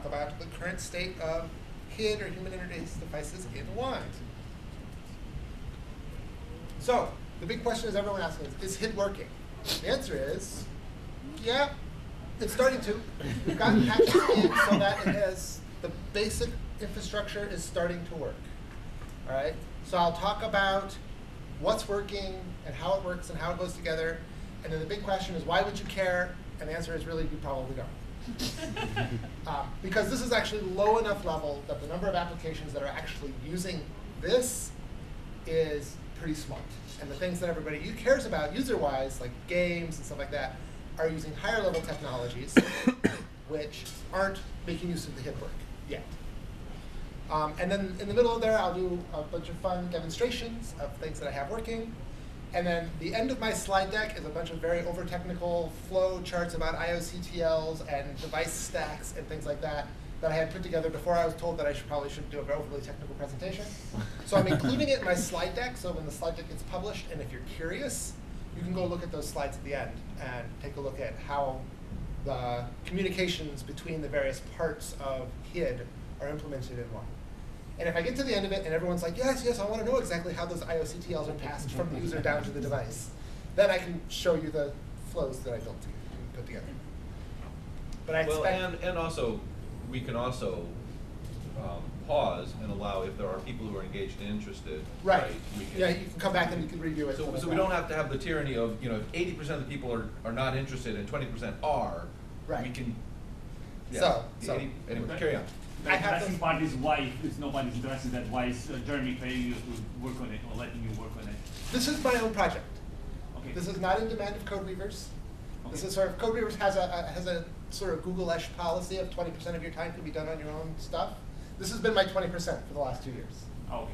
talk about the current state of HID, or human interface devices, in wine. So the big question is everyone asking is HID working? The answer is, yeah, it's starting to. We've gotten patches in so that it has, the basic infrastructure is starting to work. All right? So I'll talk about what's working and how it works and how it goes together. And then the big question is, why would you care? And the answer is really, you probably don't. Because this is actually low enough level that the number of applications that are actually using this is pretty small. And the things that everybody cares about user-wise, like games and stuff like that, are using higher level technologies, which aren't making use of the HID work yet. And then in the middle of there, I'll do a bunch of fun demonstrations of things that I have working. And then the end of my slide deck is a bunch of very over-technical flow charts about IOCTLs and device stacks and things like that I had put together before I was told that I probably shouldn't do a overly technical presentation. So I'm including it in my slide deck, so when the slide deck gets published, and if you're curious, you can go look at those slides at the end and take a look at how the communications between the various parts of HID are implemented in one. And if I get to the end of it and everyone's like, yes, yes, I want to know exactly how those IOCTLs are passed from the user down to the device, then I can show you the flows that I built and put together. But I expect, and also, we can also pause and allow, if there are people who are engaged and interested. Right. We can, yeah, you can come back and you can review it. So we don't have to have the tyranny of, if 80% of the people are not interested and 20% are, right. We can. Yeah, anyway, carry on. The interesting part is why, if nobody's interested, that why is Jeremy paying you to work on it or letting you work on it? This is my own project. Okay. This is not in demand of CodeWeavers. Okay. This is sort of, CodeWeavers has a sort of Google-esh policy of 20% of your time can be done on your own stuff. This has been my 20% for the last 2 years. Oh, okay.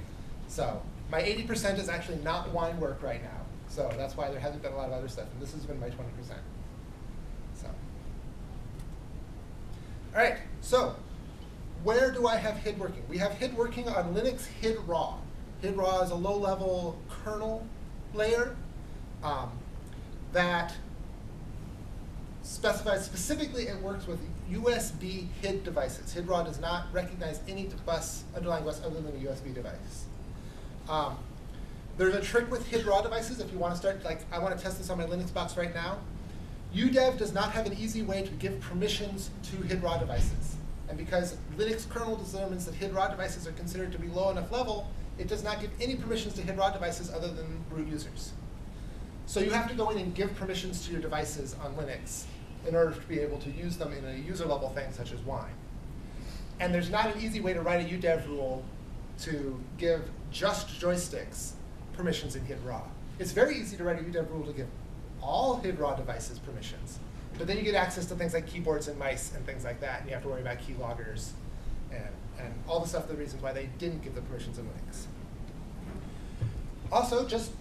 So my 80% is actually not wine work right now. So that's why there hasn't been a lot of other stuff, and this has been my 20%. So, all right, so where do I have HID working? We have HID working on Linux HID raw. HID raw is a low-level kernel layer that specifies specifically it works with USB HID devices. HID raw does not recognize any underlying bus other than a USB device. There's a trick with HID raw devices if you want to start, like I want to test this on my Linux box right now. UDEV does not have an easy way to give permissions to HID raw devices. And because Linux kernel determines that HID raw devices are considered to be low enough level, it does not give any permissions to HID raw devices other than root users. So you have to go in and give permissions to your devices on Linux in order to be able to use them in a user level thing such as wine. And there's not an easy way to write a UDEV rule to give just joysticks permissions in HID raw. It's very easy to write a UDEV rule to give all HID raw devices permissions. But then you get access to things like keyboards and mice and things like that, and you have to worry about keyloggers and all the stuff, the reasons why they didn't give the permissions in Linux. Also, just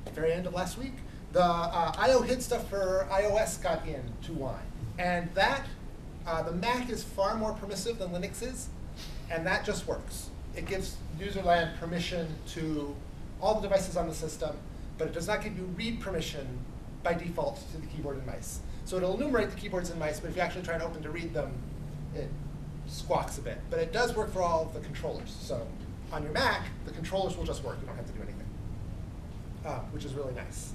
at the very end of last week, the IO HID stuff for iOS got into wine. And that, the Mac is far more permissive than Linux is, and that just works. It gives userland permission to all the devices on the system, but it does not give you read permission by default to the keyboard and mice. So it'll enumerate the keyboards and mice, but if you actually try and open to read them, it squawks a bit. But it does work for all of the controllers. So on your Mac, the controllers will just work. You don't have to do anything, which is really nice.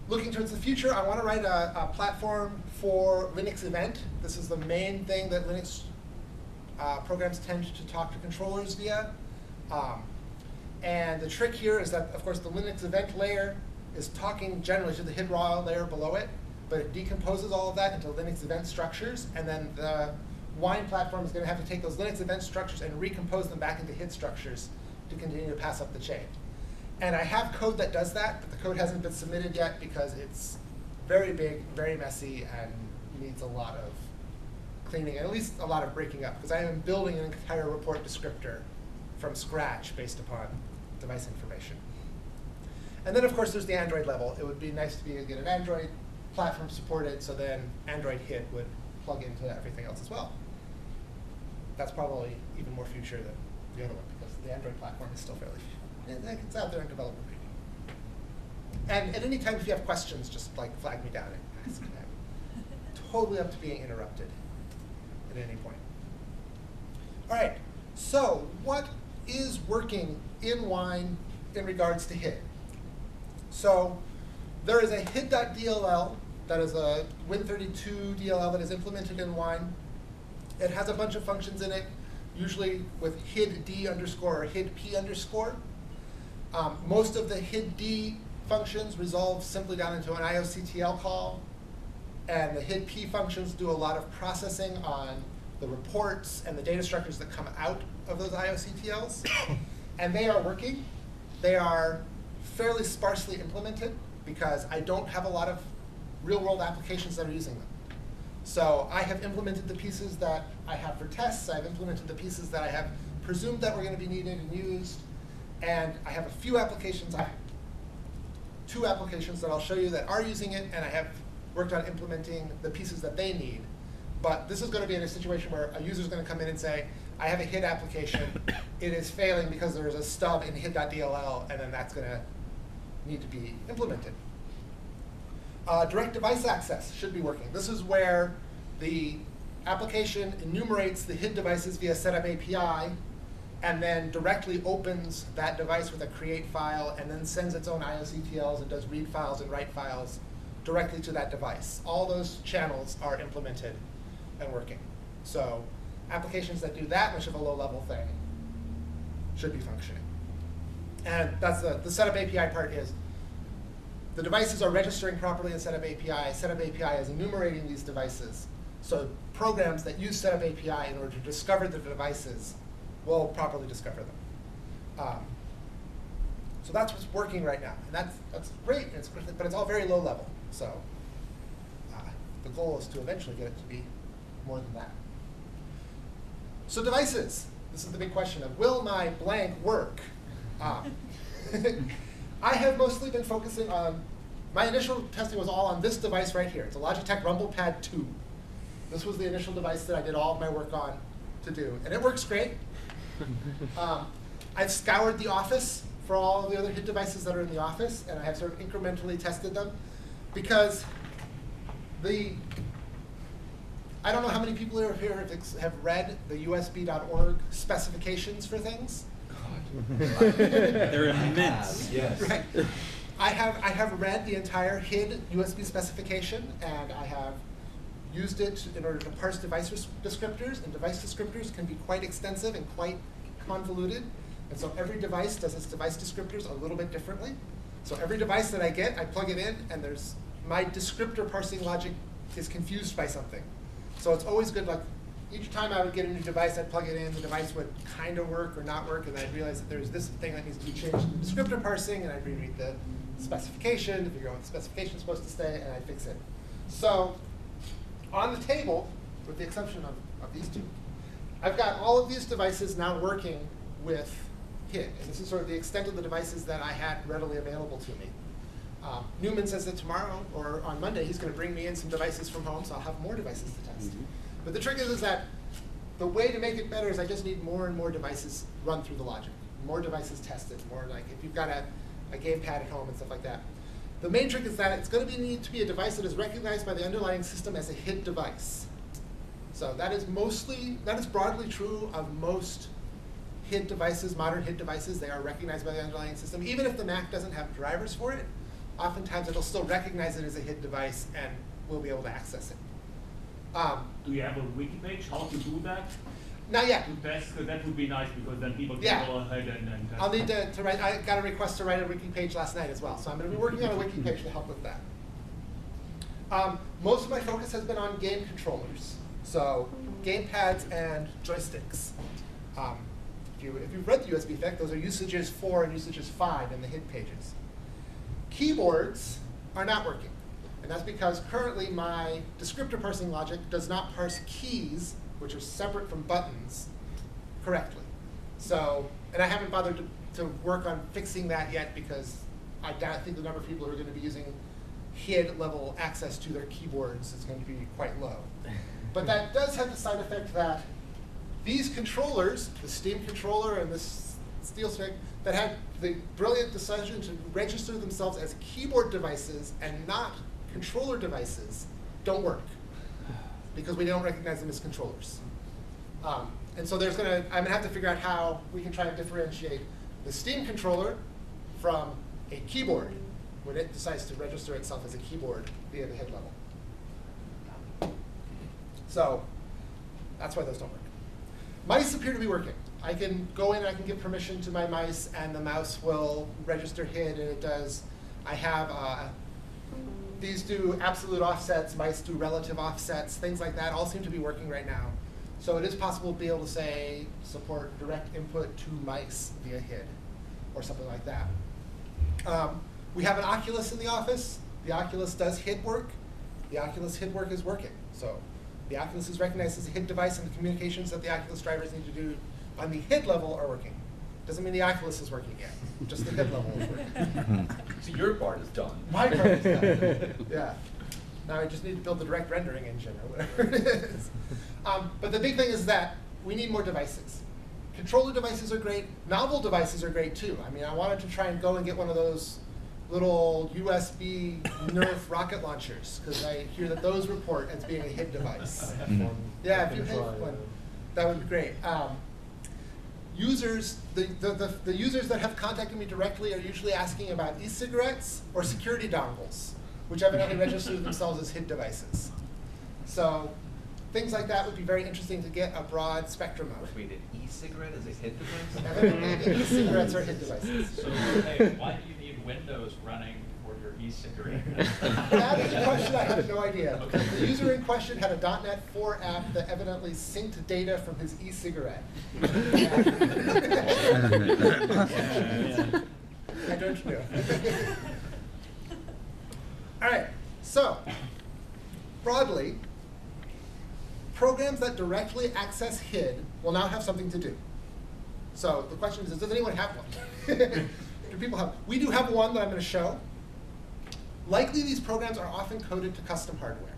Looking towards the future, I want to write a platform for Linux event. This is the main thing that Linux programs tend to talk to controllers via. And the trick here is that, of course, the Linux event layer is talking generally to the HID raw layer below it, but it decomposes all of that into Linux event structures, and then the Wine platform is going to have to take those Linux event structures and recompose them back into HID structures to continue to pass up the chain. And I have code that does that, but the code hasn't been submitted yet because it's very big, very messy, and needs a lot of cleaning, and at least a lot of breaking up, because I am building an entire report descriptor from scratch based upon device information. And then, of course, there's the Android level. It would be nice to be able to get an Android platform supported, so then Android HID would plug into everything else as well. That's probably even more future than the other one, because the Android platform is still fairly it's out there in development preview. And at any time, if you have questions, just like flag me down and ask. I'm totally up to being interrupted. at any point. All right, so what is working in Wine in regards to HID? So there is a HID.dll that is a Win32 DLL that is implemented in Wine. It has a bunch of functions in it, usually with HID-D underscore or HID-P underscore. Most of the HID-D functions resolve simply down into an IOCTL call, and the HID-P functions do a lot of processing on the reports and the data structures that come out of those IOCTLs. And they are working. They are fairly sparsely implemented because I don't have a lot of real-world applications that are using them. So I have implemented the pieces that I have for tests. I've implemented the pieces that I have presumed that were going to be needed and used. And I have a few applications, two applications that I'll show you that are using it, and I have worked on implementing the pieces that they need. But this is going to be in a situation where a user is going to come in and say, I have a HID application. It is failing because there is a stub in HID.dll, and then that's going to need to be implemented. Direct device access should be working. This is where the application enumerates the HID devices via setup API, and then directly opens that device with a create file, and then sends its own IOCTLs and does read files and write files directly to that device. All those channels are implemented and working. So applications that do that much of a low-level thing should be functioning. And that's the setup API part is the devices are registering properly in setup API. Setup API is enumerating these devices. So programs that use setup API in order to discover the devices will properly discover them. So that's what's working right now. And that's great, but it's all very low level. So the goal is to eventually get it to be more than that. So devices. This is the big question of, will my blank work? I have mostly been focusing on, my initial testing was all on this device right here. It's a Logitech Rumble Pad 2. This was the initial device that I did all of my work on to do. And it works great. I've scoured the office for all of the other HID devices that are in the office, and I have sort of incrementally tested them. Because I don't know how many people here have read the USB.org specifications for things. They're immense. Yes. Right. I have read the entire HID USB specification, and I have used it in order to parse device descriptors, and device descriptors can be quite extensive and quite convoluted. And so every device does its device descriptors a little bit differently. So every device that I get, I plug it in, and my descriptor parsing logic is confused by something. So it's always good, like, each time I would get a new device, I'd plug it in, the device would kind of work or not work, and then I'd realize that there's this thing that needs to be changed in the descriptor parsing, and I'd reread the specification to figure out what the specification is supposed to say, and I'd fix it. So on the table, with the exception of these two, I've got all of these devices now working with HID, and this is sort of the extent of the devices that I had readily available to me. Newman says that tomorrow, or on Monday, he's going to bring me in some devices from home, so I'll have more devices to test. But the trick is that the way to make it better is I just need more and more devices run through the logic, more devices tested, more like if you've got a gamepad at home and stuff like that. The main trick is that it's going to need to be a device that is recognized by the underlying system as a HID device. So that is broadly true of most HID devices, modern HID devices. They are recognized by the underlying system. Even if the Mac doesn't have drivers for it, oftentimes it'll still recognize it as a HID device and we'll be able to access it. Do you have a wiki page how to do that? Not yet. To test, because that would be nice because then people can go ahead and test. I'll need to write, I got a request to write a wiki page last night as well, so I'm going to be working on a wiki page to help with that. Most of my focus has been on game controllers, so gamepads and joysticks. If you've read the USB FAQ, those are usages 4 and usages 5 in the HID pages. Keyboards are not working. And that's because currently my descriptor parsing logic does not parse keys, which are separate from buttons, correctly. So, and I haven't bothered to work on fixing that yet because I think the number of people who are going to be using HID level access to their keyboards is going to be quite low. But that does have the side effect that these controllers, the Steam controller and this Steel Stick, that had the brilliant decision to register themselves as keyboard devices and not controller devices, don't work. because we don't recognize them as controllers. And so I'm going to have to figure out how we can try and differentiate the Steam controller from a keyboard when it decides to register itself as a keyboard via the HID level. So that's why those don't work. Mice appear to be working. I can go in and I can give permission to my mice, and the mouse will register HID, and it does. I have these do absolute offsets, mice do relative offsets, things like that all seem to be working right now. So it is possible to be able to say support direct input to mice via HID or something like that. We have an Oculus in the office. The Oculus does HID work. The Oculus HID work is working. So the Oculus is recognized as a HID device, and the communications that the Oculus drivers need to do on the HID level are working. Doesn't mean the Oculus is working yet. Just the HID level is working. So your part is done. My part is done. Yeah. Now I just need to build the direct rendering engine or whatever it is. But the big thing is that we need more devices. Controller devices are great. Novel devices are great too. I mean, I wanted to try and go and get one of those little USB Nerf rocket launchers, because I hear that those report as being a HID device. Yeah, if you pay one, that would be great. Users, the users that have contacted me directly are usually asking about e-cigarettes or security dongles, which evidently register themselves as HID devices. So things like that would be very interesting to get a broad spectrum of. Wait, an e-cigarette is a HID device? Evidently, e-cigarettes are HID devices. So hey, why do you need Windows running for your e-cigarette? That is a question I have no idea. Because the user in question had a .NET 4 app that evidently synced data from his e-cigarette. I don't know. All right, so broadly, programs that directly access HID will now have something to do. So the question is, does anyone have one? Do people have? We do have one that I'm going to show. Likely these programs are often coded to custom hardware.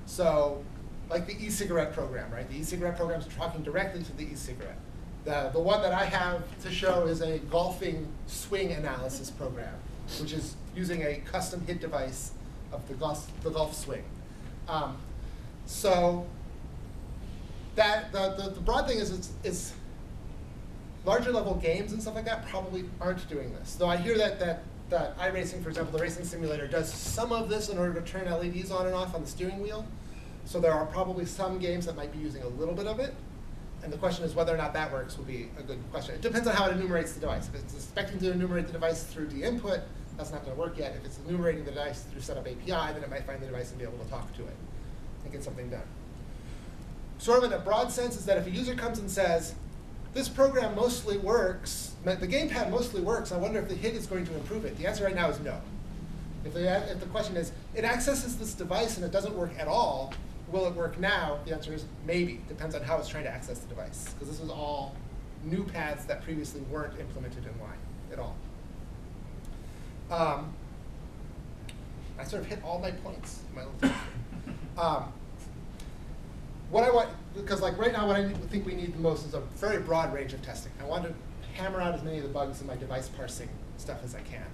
So like the e-cigarette program, right? The e-cigarette programs are talking directly to the e-cigarette. The one that I have to show is a golfing swing analysis program, which is using a custom HID device of the golf swing. So that the broad thing is larger level games and stuff like that probably aren't doing this. Though I hear that iRacing, for example, the racing simulator, does some of this in order to turn LEDs on and off on the steering wheel. So there are probably some games that might be using a little bit of it. And the question is whether or not that works will be a good question. It depends on how it enumerates the device. If it's expecting to enumerate the device through the input, that's not going to work yet. If it's enumerating the device through setup API, then it might find the device and be able to talk to it and get something done. Sort of in a broad sense is that if a user comes and says, this program mostly works, the gamepad mostly works, I wonder if the HID is going to improve it. The answer right now is no. If the question is, it accesses this device and it doesn't work at all, will it work now? The answer is maybe. Depends on how it's trying to access the device. Because this is all new paths that previously weren't implemented in Wine at all. I sort of hit all my points in my little talk. What I want, because like right now what I think we need the most is a very broad range of testing. I want to hammer out as many of the bugs in my device parsing stuff as I can.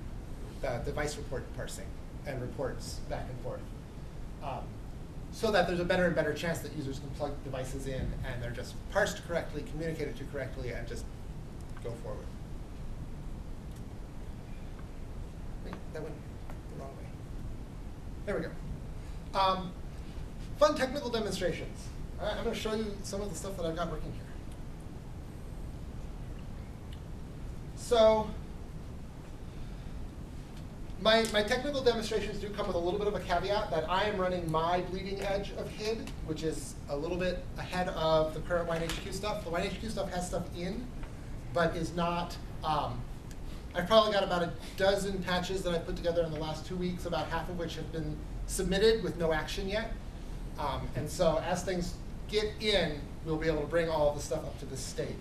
The device report parsing and reports back and forth. So that there's a better and better chance that users can plug devices in and they're just parsed correctly, communicated to correctly, and just go forward. Wait, that went the wrong way. There we go. Fun technical demonstrations. All right, I'm going to show you some of the stuff that I've got working here. So my technical demonstrations do come with a little bit of a caveat that I am running my bleeding edge of HID, which is a little bit ahead of the current WineHQ stuff. The WineHQ stuff has stuff in, but is not, I've probably got about a dozen patches that I've put together in the last 2 weeks, about half of which have been submitted with no action yet. And so as things get in, we'll be able to bring all of the stuff up to this state.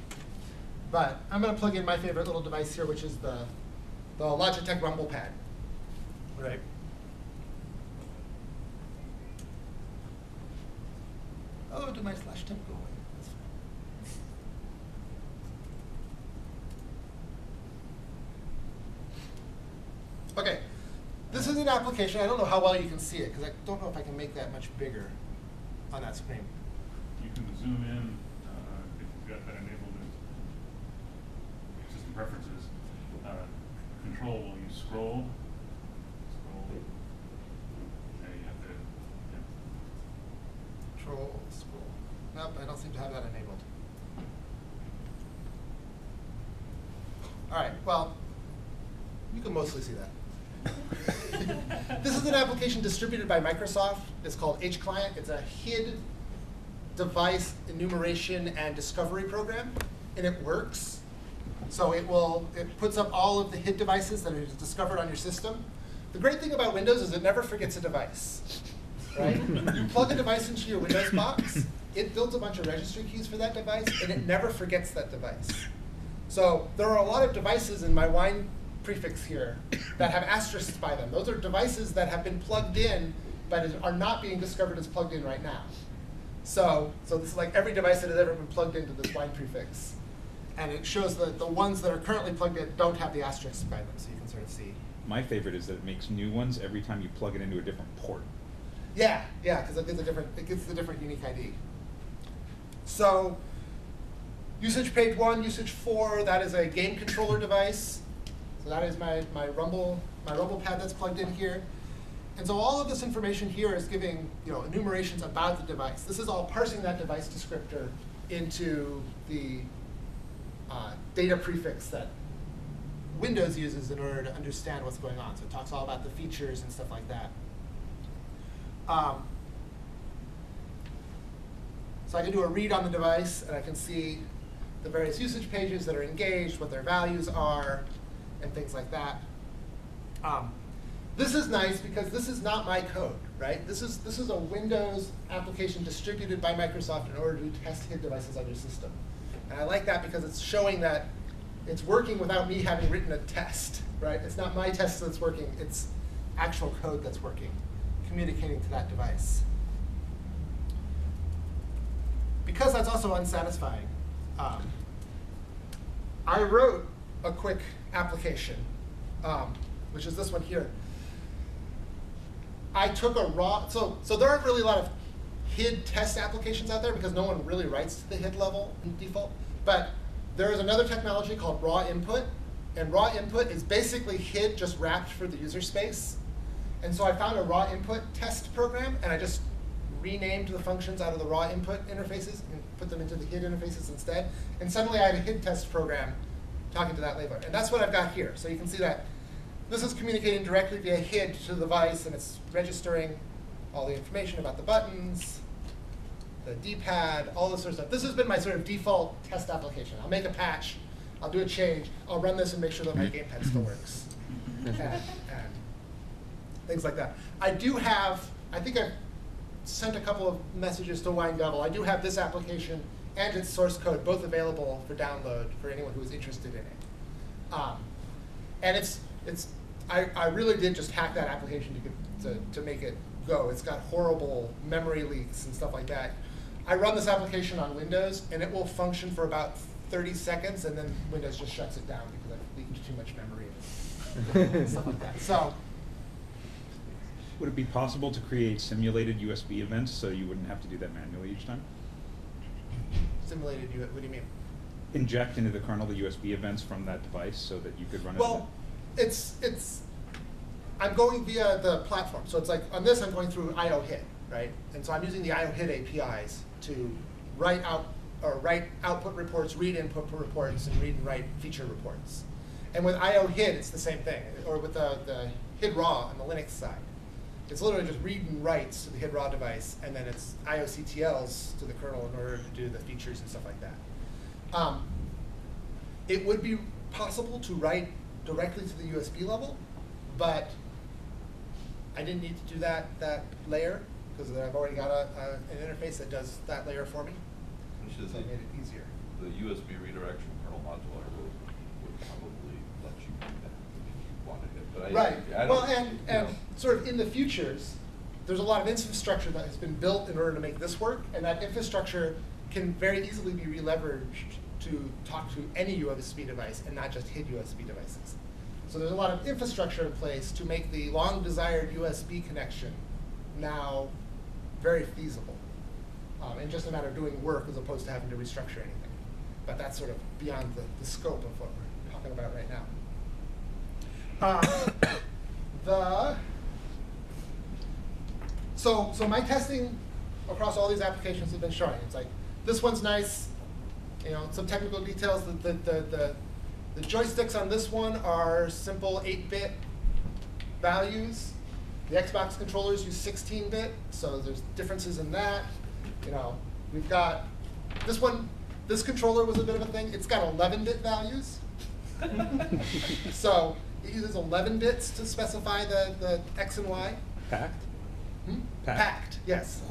But I'm going to plug in my favorite little device here, which is the Logitech Rumble Pad. Right. Oh, did my slash temp go away? That's fine. OK. This is an application. I don't know how well you can see it, because I don't know if I can make that much bigger. on that screen. You can zoom in if you've got that enabled in system preferences. Control will you scroll. And you have to. Yeah. Control, scroll. Nope, I don't seem to have that enabled. All right, well, you can mostly see that. This is an application distributed by Microsoft. It's called HClient. It's a HID device enumeration and discovery program, and it works. So it puts up all of the HID devices that are discovered on your system. The great thing about Windows is it never forgets a device, right? You plug a device into your Windows box, it builds a bunch of registry keys for that device, and it never forgets that device. So there are a lot of devices in my wine prefix here that have asterisks by them. Those are devices that have been plugged in, but are not being discovered as plugged in right now. So this is like every device that has ever been plugged into this wine prefix. And it shows that the ones that are currently plugged in don't have the asterisks by them, so you can sort of see. My favorite is that it makes new ones every time you plug it into a different port. Yeah, because it gets the different unique ID. So usage page 1, usage 4, that is a game controller device. So that is my Rumble pad that's plugged in here. And so all of this information here is giving enumerations about the device. This is all parsing that device descriptor into the data prefix that Windows uses in order to understand what's going on. So it talks all about the features and stuff like that. So I can do a read on the device, and I can see the various usage pages that are engaged, what their values are, and things like that. This is nice because this is not my code, right? This is a Windows application distributed by Microsoft in order to test HID devices on your system. And I like that because it's showing that it's working without me having written a test, right? It's not my test that's working, it's actual code that's working, communicating to that device. Because that's also unsatisfying, I wrote a quick application, which is this one here. I took a raw, so there aren't really a lot of HID test applications out there because no one really writes to the HID level in default. But there is another technology called raw input, and raw input is basically HID just wrapped for the user space. And so I found a raw input test program, and I just renamed the functions out of the raw input interfaces and put them into the HID interfaces instead. And suddenly I had a HID test program talking to that labeler. And that's what I've got here. So you can see that this is communicating directly via HID to the device, and it's registering all the information about the buttons, the D-pad, all this sort of stuff. This has been my sort of default test application. I'll make a patch, I'll do a change, I'll run this and make sure that my gamepad still works, and things like that. I do have, I think I've sent a couple of messages to WineDevil. I do have this application and its source code both available for download for anyone who is interested in it. And I really did just hack that application to make it go. It's got horrible memory leaks and stuff like that. I run this application on Windows, and it will function for about 30 seconds, and then Windows just shuts it down because I've leaked too much memory and stuff like that. So, would it be possible to create simulated USB events so you wouldn't have to do that manually each time? Simulated, what do you mean? Inject into the kernel the USB events from that device so that you could run it? Well, I'm going via the platform. So it's like, on this I'm going through IO-HID, right? And so I'm using the IO-HID APIs to write output reports, read input reports, and read and write feature reports. And with IO-HID, it's the same thing, or with the HID raw on the Linux side. It's literally just read and writes to the HID raw device, and then it's IOCTLs to the kernel in order to do the features and stuff like that. It would be possible to write directly to the USB level, but I didn't need to do that layer because I've already got an interface that does that layer for me. So it made it easier. The USB redirection kernel modular would probably let you do that if you wanted it. But Right. And sort of in the futures, there's a lot of infrastructure that has been built in order to make this work, and that infrastructure can very easily be re-leveraged to talk to any USB device and not just HID USB devices. So there's a lot of infrastructure in place to make the long-desired USB connection now very feasible. and just a matter of doing work as opposed to having to restructure anything. But that's sort of beyond the scope of what we're talking about right now. So my testing across all these applications has been showing. It's like, this one's nice, some technical details. The joysticks on this one are simple 8-bit values. The Xbox controllers use 16-bit, so there's differences in that. We've got this one. This controller was a bit of a thing. It's got 11-bit values. So it uses 11 bits to specify the X and Y. Packed? Packed, yes.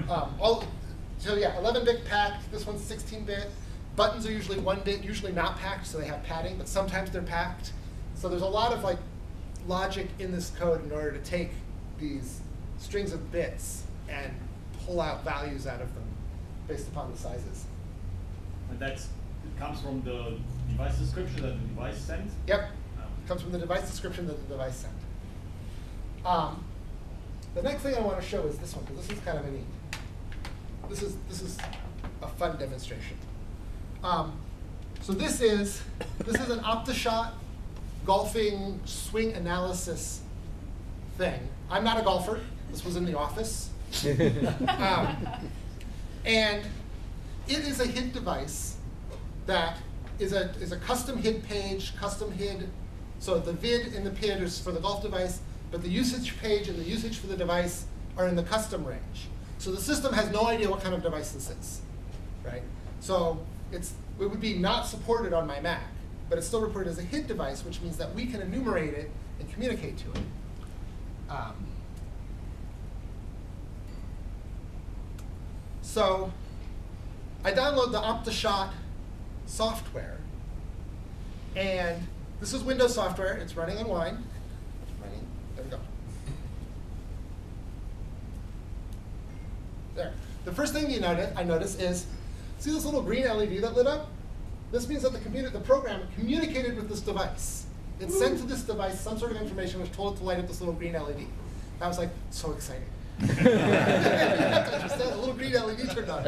So yeah, 11-bit packed. This one's 16-bit. Buttons are usually 1-bit, usually not packed, so they have padding, but sometimes they're packed. So there's a lot of logic in this code in order to take these strings of bits and pull out values out of them based upon the sizes. And it comes from the device description that the device sends? Yep. It comes from the device description that the device sent. The next thing I want to show is this one, because this is kind of a neat. This is a fun demonstration. So this is an OptiShot golfing swing analysis thing. I'm not a golfer. This was in the office. And it is a HID device that is a custom HID page, custom HID. So the vid and the PID is for the golf device, but the usage page and the usage for the device are in the custom range. So the system has no idea what kind of device this is, right? So it would be not supported on my Mac, but it's still reported as a HID device, which means that we can enumerate it and communicate to it. So I download the OptiShot software, and this is Windows software. It's running on Wine. There we go. There. The first thing I notice is, see this little green LED that lit up? This means that the program communicated with this device. It sent to this device some sort of information which told it to light up this little green LED. I was like, so exciting. Just a little green LED turned on.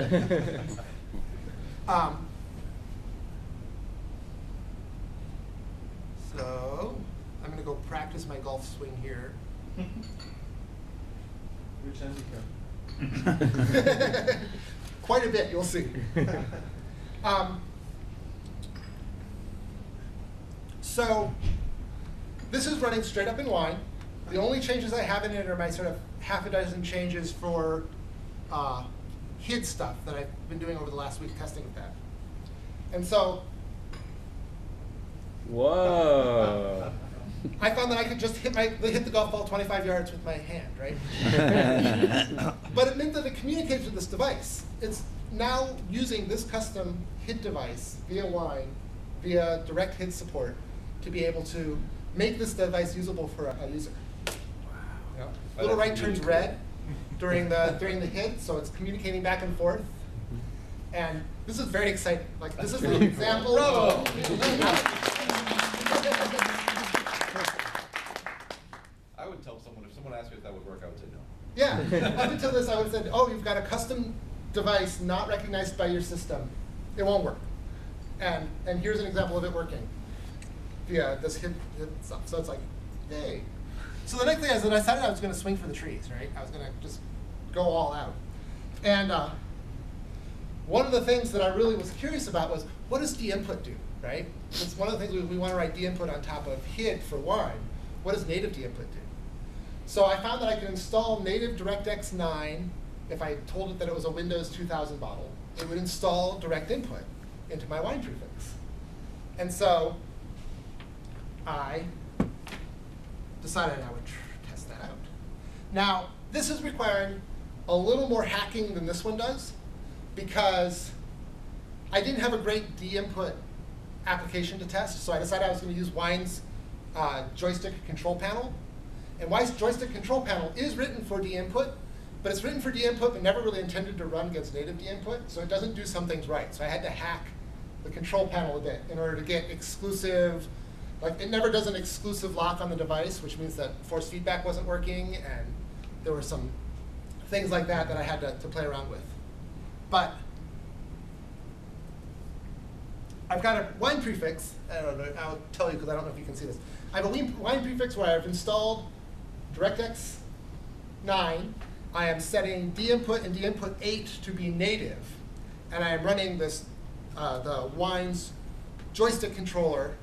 So I'm going to go practice my golf swing here. Which end Quite a bit, you'll see. So this is running straight up in Wine. The only changes I have in it are my sort of half a dozen changes for HID stuff that I've been doing over the last week testing with that. And so whoa. I found that I could just hit the golf ball 25 yards with my hand, right? But it meant that it communicates with this device. It's now using this custom HID device via Wine, via direct HID support, to be able to make this device usable for a user. Wow. Little right turns red during the HID, so it's communicating back and forth. And this is very exciting. Like, this is an example. I would tell someone, if someone asked me if that would work, I would say no. Yeah, up until this, I would have said, oh, you've got a custom device not recognized by your system. It won't work. And here's an example of it working via this HID stuff. So it's like, yay. So the next thing is that I decided I was going to swing for the trees, right? I was going to just go all out. And one of the things that I really was curious about was, what does dinput do, right? It's one of the things we want to write dinput on top of HID for Wine. What does native dinput do? So I found that I could install native DirectX 9 if I told it that it was a Windows 2000 bottle. It would install direct input into my Wine prefix. And so I decided I would test that out. Now, this is requiring a little more hacking than this one does, because I didn't have a great dinput application to test, so I decided I was going to use Wine's joystick control panel. And Wine's joystick control panel is written for dinput, but it's written for dinput but never really intended to run against native dinput, so it doesn't do some things right. So I had to hack the control panel a bit in order to get exclusive, like it never does an exclusive lock on the device, which means that force feedback wasn't working, and there were some things like that that I had to play around with. But I've got a wine prefix. I don't know. I'll tell you because I don't know if you can see this. I have a wine prefix where I've installed DirectX 9. I am setting dinput and dinput 8 to be native, and I am running this the wine's joystick controller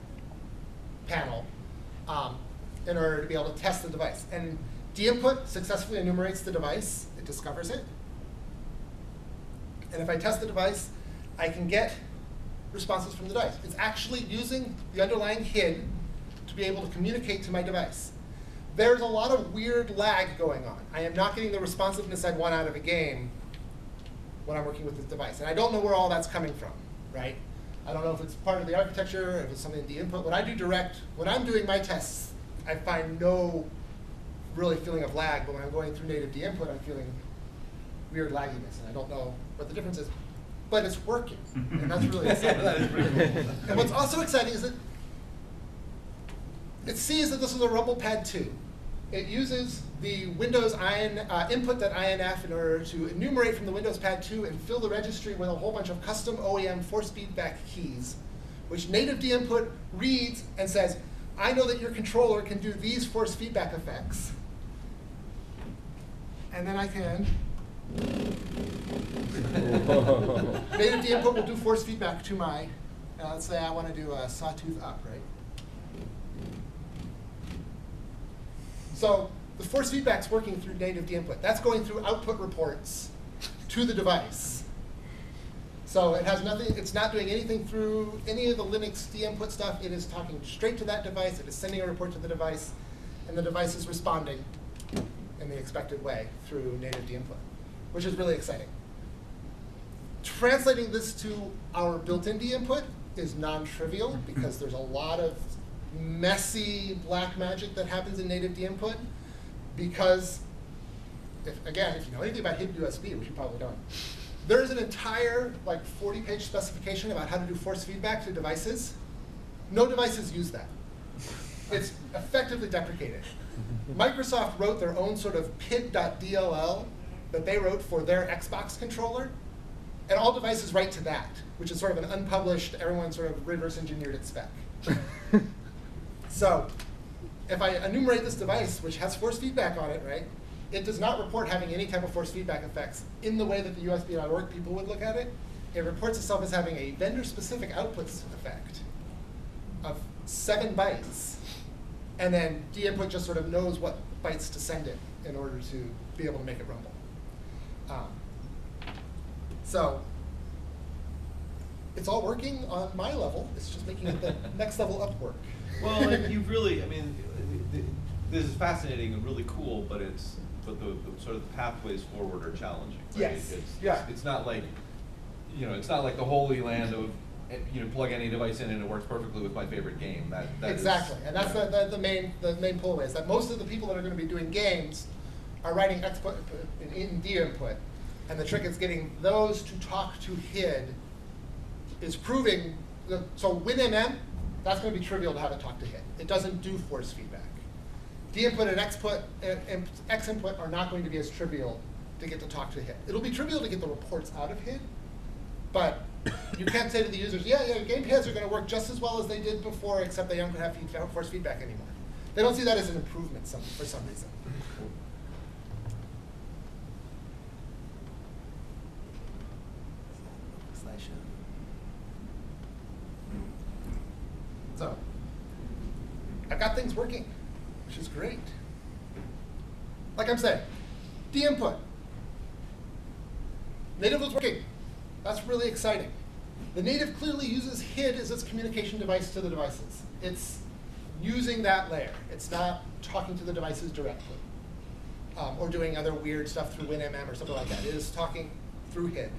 panel in order to be able to test the device. And dinput successfully enumerates the device. It discovers it. And if I test the device, I can get responses from the device. It's actually using the underlying HID to be able to communicate to my device. There's a lot of weird lag going on. I am not getting the responsiveness I'd want out of a game when I'm working with this device. And I don't know where all that's coming from, right? I don't know if it's part of the architecture, or if it's something in the input. When I do direct, when I'm doing my tests, I find no really feeling of lag, but when I'm going through native dinput, I'm feeling weird lagginess, and I don't know what the difference is. But it's working, and that's really exciting. That is pretty cool. And what's also exciting is that it sees that this is a rumble pad 2. It uses the Windows input.inf in order to enumerate from the Windows pad 2 and fill the registry with a whole bunch of custom OEM force feedback keys, which native dinput reads and says, I know that your controller can do these force feedback effects. And then I can native dinput will do force feedback to my, let's say I want to do a sawtooth up, right? So the force feedback's working through native dinput. That's going through output reports to the device. So it has nothing, it's not doing anything through any of the Linux dinput stuff. It is talking straight to that device. It is sending a report to the device, and the device is responding in the expected way through native dinput, which is really exciting. Translating this to our built-in dinput is non-trivial because there's a lot of messy black magic that happens in native dinput. Because, if you know anything about hidden USB, which you probably don't, there is an entire 40-page specification about how to do force feedback to devices. No devices use that. It's effectively deprecated. Microsoft wrote their own sort of pid.dll that they wrote for their Xbox controller, and all devices write to that, which is sort of an unpublished, everyone sort of reverse engineered it spec. So if I enumerate this device, which has force feedback on it, right, it does not report having any type of force feedback effects in the way that the USB.org people would look at it. It reports itself as having a vendor-specific outputs effect of 7 bytes. And then dinput just sort of knows what bytes to send it in order to be able to make it rumble. So it's all working on my level. It's just making it the next level up work. Well, and you really, I mean, this is fascinating and really cool, but the sort of the pathways forward are challenging. Right? Yes. It's not like, it's not like the holy land of, plug any device in and it works perfectly with my favorite game. That exactly, is, and that's the main pull away is that most of the people that are going to be doing games are writing export in dinput, and the trick is getting those to talk to HID is proving. So WinMM, that's going to be trivial to have it talk to HID. It doesn't do force feedback. dinput and xinput are not going to be as trivial to get to talk to HID. It'll be trivial to get the reports out of HID, but you can't say to the users, yeah, gamepads are going to work just as well as they did before, except they don't have force feedback anymore. They don't see that as an improvement for some reason. So, I've got things working, which is great. Like I'm saying, dinput. Native was working. That's really exciting. The native clearly uses HID as its communication device to the devices. It's using that layer. It's not talking to the devices directly or doing other weird stuff through WinMM or something like that. It is talking through HID.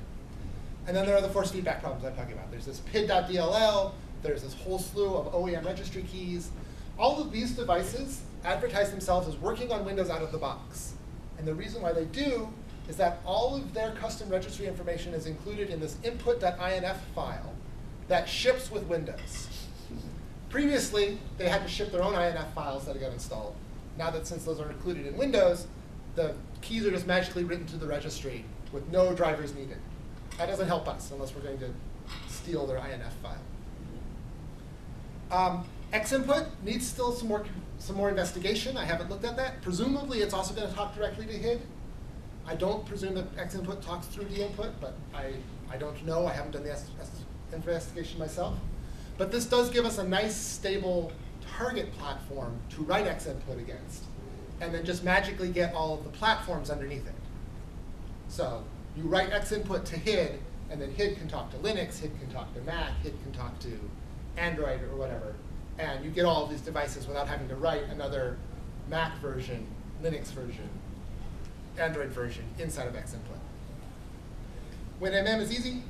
And then there are the force feedback problems I'm talking about. There's this pid.dll. There's this whole slew of OEM registry keys. All of these devices advertise themselves as working on Windows out of the box. And the reason why they do is that all of their custom registry information is included in this input.inf file that ships with Windows. Previously, they had to ship their own INF files that got installed. Now that since those are included in Windows, the keys are just magically written to the registry with no drivers needed. That doesn't help us unless we're going to steal their INF file. Xinput needs still some more investigation. I haven't looked at that. Presumably, it's also going to talk directly to HID. I don't presume that Xinput talks through dinput, but I don't know. I haven't done the investigation myself. But this does give us a nice, stable target platform to write Xinput against, and then just magically get all of the platforms underneath it. So you write Xinput to HID, and then HID can talk to Linux, HID can talk to Mac, HID can talk to Android or whatever, and you get all of these devices without having to write another Mac version, Linux version, Android version inside of Xinput. WinMM is easy.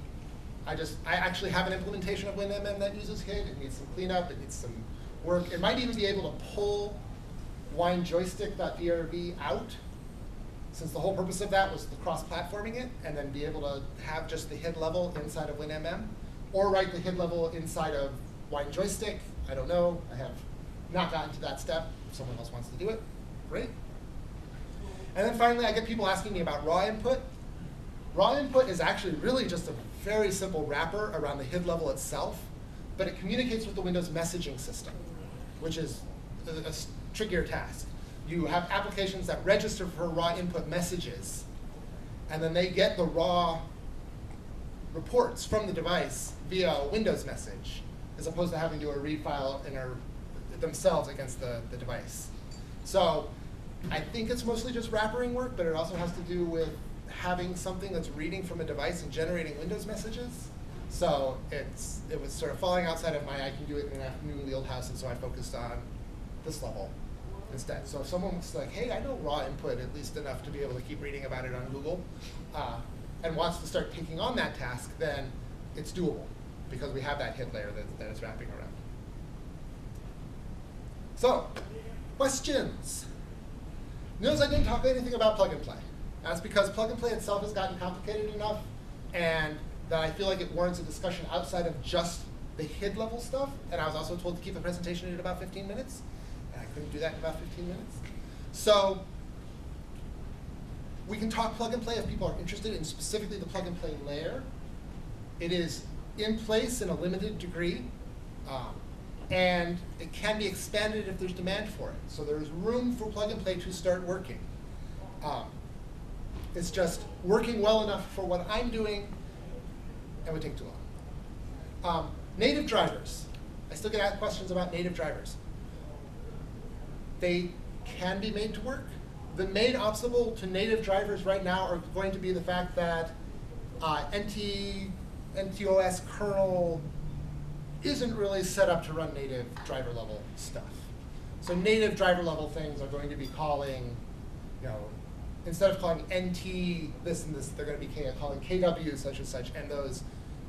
I actually have an implementation of WinMM that uses HID. It needs some cleanup. It needs some work. It might even be able to pull winejoystick.drv out, since the whole purpose of that was the cross-platforming it, and then be able to have just the HID level inside of WinMM, or write the HID level inside of winejoystick. I don't know. I have not gotten to that step. If someone else wants to do it, great. And then finally, I get people asking me about raw input. Raw input is actually really just a very simple wrapper around the HID level itself, but it communicates with the Windows messaging system, which is a trickier task. You have applications that register for raw input messages, and then they get the raw reports from the device via a Windows message, as opposed to having to do a read file themselves against the device. So I think it's mostly just wrappering work, but it also has to do with having something that's reading from a device and generating Windows messages. So it was sort of falling outside of my I can do it in an afternoon wheelhouse, and so I focused on this level instead. So if someone's like, hey, I know raw input at least enough to be able to keep reading about it on Google, and wants to start taking on that task, then it's doable, because we have that HID layer that it's wrapping around. So, questions? Notice I didn't talk anything about plug and play. That's because plug and play itself has gotten complicated enough, and that I feel like it warrants a discussion outside of just the HID level stuff. And I was also told to keep the presentation at about 15 minutes, and I couldn't do that in about 15 minutes. So we can talk plug and play if people are interested in specifically the plug and play layer. It is in place in a limited degree, and it can be expanded if there's demand for it. So there's room for plug and play to start working. It's just working well enough for what I'm doing, and would take too long. Native drivers. I still get asked questions about native drivers. They can be made to work. The main obstacle to native drivers right now are going to be the fact that NTOS kernel isn't really set up to run native driver level stuff. So native driver level things are going to be calling, instead of calling NT this and this, they're going to be calling KW such and such, and those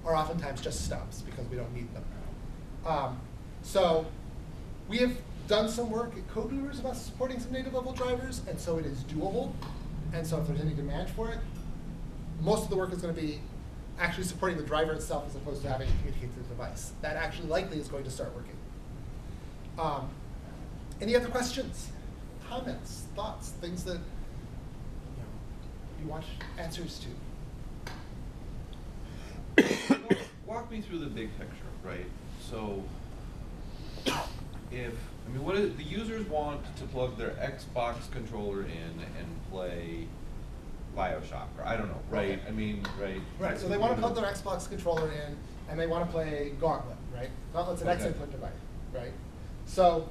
are oftentimes just stubs because we don't need them. So we have done some work at CodeWeavers about supporting some native level drivers, and so it is doable. And so if there's any demand for it, most of the work is going to be actually supporting the driver itself as opposed to having it communicate to the device. That actually likely is going to start working. Any other questions, comments, thoughts, things that you want answers to? Walk me through the big picture, right? So, what is the users want to plug their Xbox controller in and play BioShock, or I don't know, right? Okay. Right. Right, so they want to plug their Xbox controller in, and they want to play Gauntlet, right? Gauntlet's an Xinput device, right? So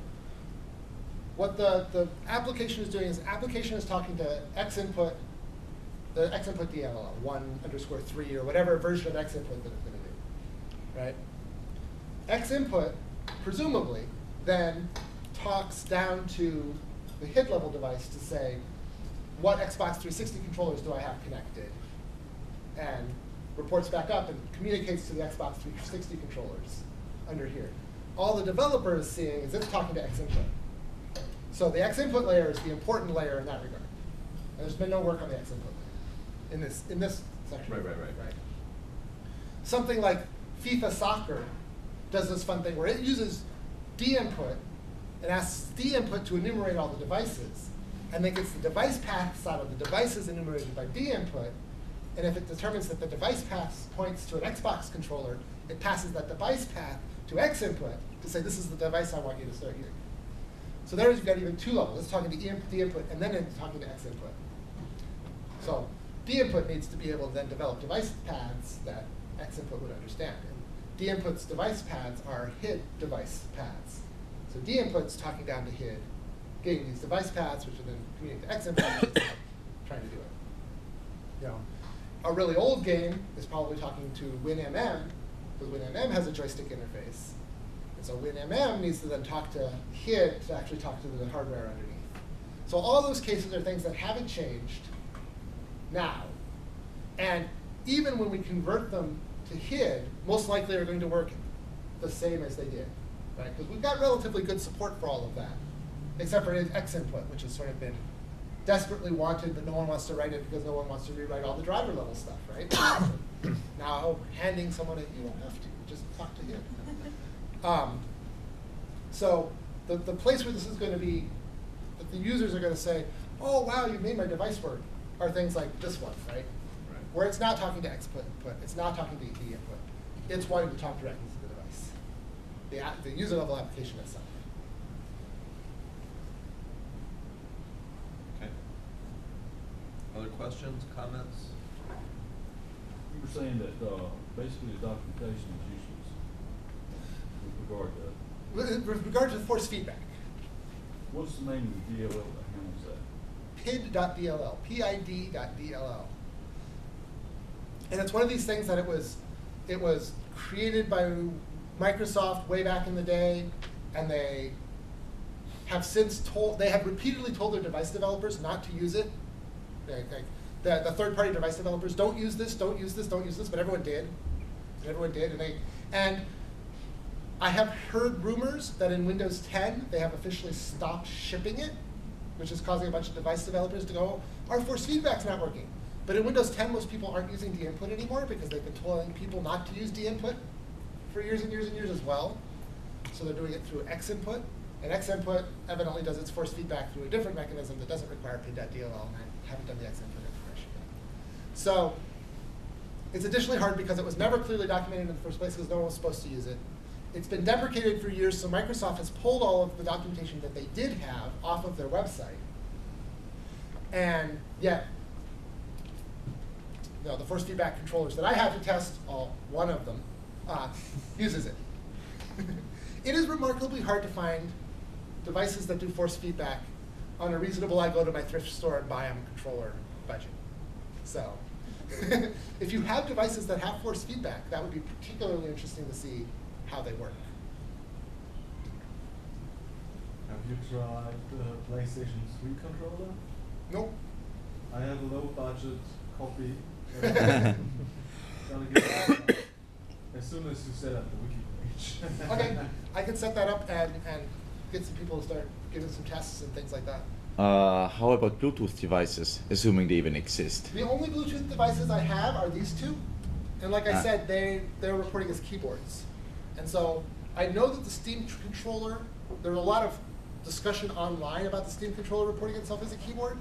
what the application is doing is application is talking to Xinput, the Xinput DLL, 1_3 or whatever version of Xinput that it's going to do, right? Xinput, presumably, then talks down to the HID level device to say, what Xbox 360 controllers do I have connected? And reports back up and communicates to the Xbox 360 controllers under here. All the developer is seeing is it's talking to Xinput. So the Xinput layer is the important layer in that regard. And there's been no work on the Xinput layer in this section. Right. Something like FIFA Soccer does this fun thing where it uses dinput and asks dinput to enumerate all the devices, and then gets the device paths out of the devices enumerated by dinput And if it determines that the device path points to an Xbox controller, it passes that device path to X input to say, this is the device I want you to start hearing. So there you've got even two levels. It's talking to D input, and then it's talking to X input. So D input needs to be able to then develop device paths that X input would understand. And D input's device paths are HID device paths. So D input's talking down to HID, getting these device paths, which are then communicating to X input, which is trying to do it. You know, a really old game is probably talking to WinMM, because WinMM has a joystick interface. And so WinMM needs to then talk to HID to actually talk to the hardware underneath. So all those cases are things that haven't changed now. And even when we convert them to HID, most likely are going to work the same as they did, right? Because we've got relatively good support for all of that, except for X input, which has sort of been desperately wanted, but no one wants to write it because no one wants to rewrite all the driver level stuff, right? Now handing someone you don't have to, just talk to HID. So the place where this is going to be, that the users are going to say, oh, wow, you made my device work, are things like this one, right? Where it's not talking to X input, it's not talking to D input. It's wanting to talk directly to the device, the user level application itself. Okay. Other questions, comments? You were saying that basically the documentation is useless with regard to. With regard to force feedback. What's the name of the DLL that handles that? PID.dll, PID.dll. And it's one of these things that it was created by Microsoft way back in the day, and they have repeatedly told their device developers not to use it. The third-party device developers, don't use this, don't use this, don't use this, but everyone did. And everyone did, and I have heard rumors that in Windows 10, they have officially stopped shipping it, which is causing a bunch of device developers to go, our force feedback's not working. But in Windows 10, most people aren't using D-input anymore because they've been telling people not to use D-input for years and years and years as well. So they're doing it through X input. And X input evidently does its force feedback through a different mechanism that doesn't require PID.dll, and I haven't done the X input integration yet. So it's additionally hard because it was never clearly documented in the first place because no one was supposed to use it. It's been deprecated for years, so Microsoft has pulled all of the documentation that they did have off of their website. And yet, the force feedback controllers that I had to test, one of them, uses it. It is remarkably hard to find devices that do force feedback on a reasonable, I go to my thrift store and buy them controller budget. So if you have devices that have force feedback, that would be particularly interesting to see how they work. Have you tried the PlayStation 3 controller? Nope. I have a low budget copy. Gonna get that as soon as you set up the wiki page. Okay, I can set that up and get some people to start giving some tests and things like that. How about Bluetooth devices, assuming they even exist? The only Bluetooth devices I have are these two. And like I said, they're reporting as keyboards. And so I know that the Steam controller, there's a lot of discussion online about the Steam controller reporting itself as a keyboard,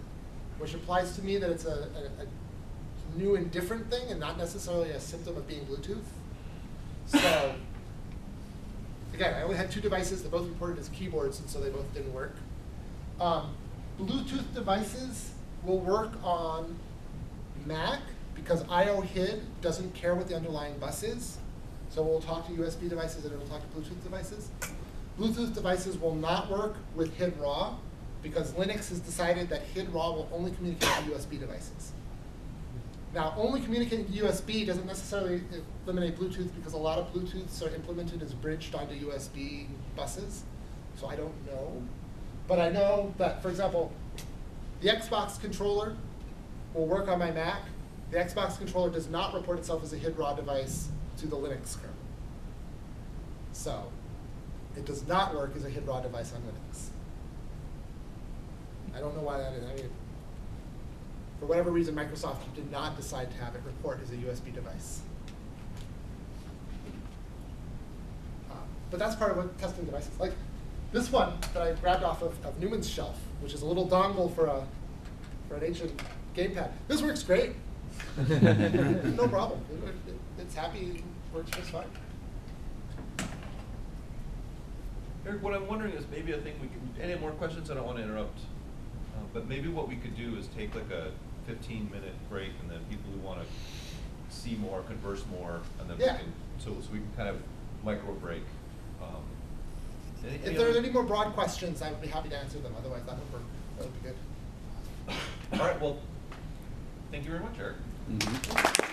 which implies to me that it's a new and different thing and not necessarily a symptom of being Bluetooth. So again, I only had two devices that both reported as keyboards, and so they both didn't work. Bluetooth devices will work on Mac because I/O HID doesn't care what the underlying bus is. So we'll talk to USB devices and it'll talk to Bluetooth devices. Bluetooth devices will not work with HID raw because Linux has decided that HID raw will only communicate to USB devices. Now, only communicating to USB doesn't necessarily eliminate Bluetooth because a lot of Bluetooths are implemented as bridged onto USB buses. So I don't know. But I know that, for example, the Xbox controller will work on my Mac. The Xbox controller does not report itself as a HID raw device to the Linux kernel. So it does not work as a HID raw device on Linux. I don't know why that is. I mean, for whatever reason, Microsoft did not decide to have it report as a USB device. But that's part of what testing devices. Like this one that I grabbed off of Newman's shelf, which is a little dongle for an ancient gamepad. This works great. No problem. It's happy, works just fine. Eric, what I'm wondering is maybe a thing we can, any more questions? I don't want to interrupt. But maybe what we could do is take like a 15-minute break, and then people who want to see more, converse more, and then Yeah. we can, so we can kind of micro break. If there are any more broad questions, I would be happy to answer them. Otherwise, that would be good. All right, well, thank you very much, Eric. Mhm.